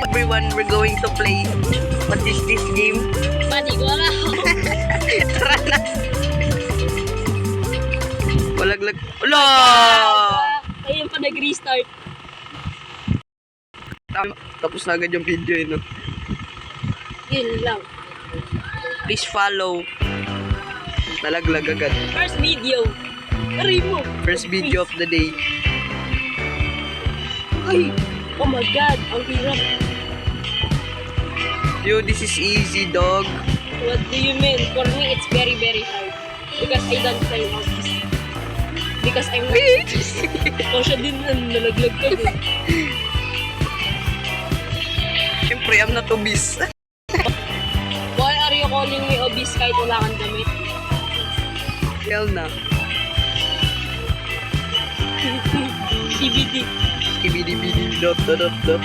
Everyone, we're going to play. What is this game? Pati ko na. Tara na. Walaglag. Wala! Ayun pa nag-restart. Tapos na agad yung video no? Yun lang. Please follow. Nalaglag agad. First video. Aray mo. First video of the day. Ay! Oh my God! Ang hirap. Yo, this is easy, dog. What do you mean? For me, it's very, very hard. Because I don't play hobbies. Because I'm not... O siya din nalaglag ka din. Siyempre, I'm not obese. Why are you calling me obese kahit wala kang damit? Hell na. CBD. Skibidi-bidi, dot, dot, dot, dot.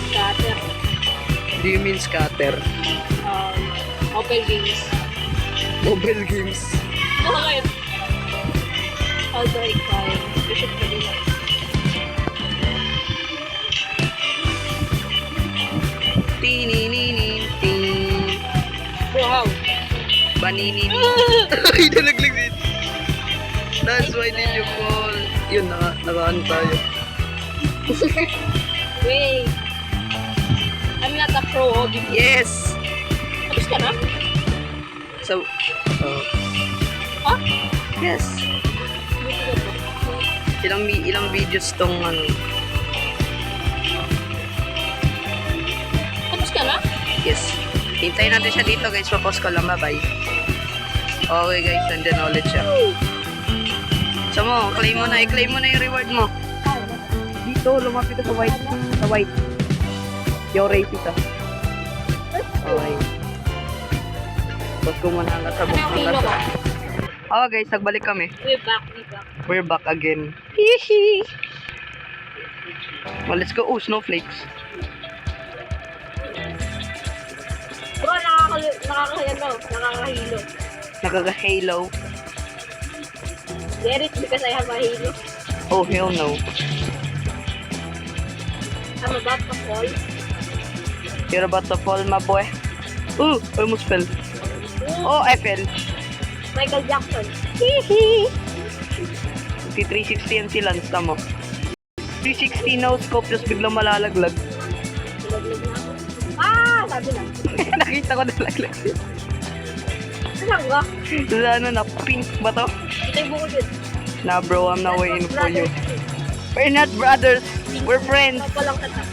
Scatter. Do you mean scatter? Mobile games. Mobile games. Bakit? How do I call? Bishop ka din. Tinininintin. Bro, how? Baninin. Ay, nalaglag din. That's why did you fall? Yun, nakaan tayo. Wait. I'm not a pro hobby. Yes! Tapos ka na? So, Ha? yes. Ilang videos tong ano. Tapos ka na? Yes. Hintayin natin siya dito guys. Papost ko lang. Bye-bye. Okay guys, nandyan ulit siya. So mo, claim mo na. I-claim mo na yung reward mo. Dito, lumapit ka sa white. Sa white. Yung race ito. Okay. Post ko muna hanggang sa book ng Hilo ka. Okay guys, nagbalik kami. We're back. We're back again. Hihi. Well, let's go. Oh, snowflakes. Bro, nakakahilo. Nakaka-halo. Get it because I have a halo. Oh, hell no. I'm about to fall. You're about to fall, my boy. Oh, I almost fell. Oh, I fell. Michael Jackson. Hihi. 360 yan si Lance, tamo. 360 no scope, just biglang malalaglag. Nalaglag na ako. Ah! Sabi na. Nakita ko nalaglag. Saan ka? Sa ano na, pink ba to? Ito yung bukod yun. Nah bro, I'm not waiting for you. We're not brothers. We're friends. Ako lang kata.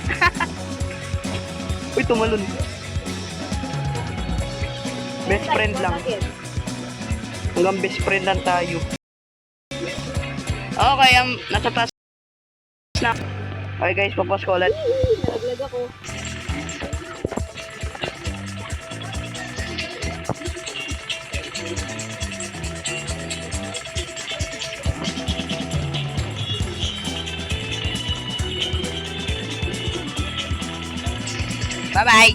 Uy, tumalon. Best friend lang. Hanggang best friend lang tayo. Okay, nasa taas na. Okay guys, papos ko ulit. Nalaglag ako. Bye-bye!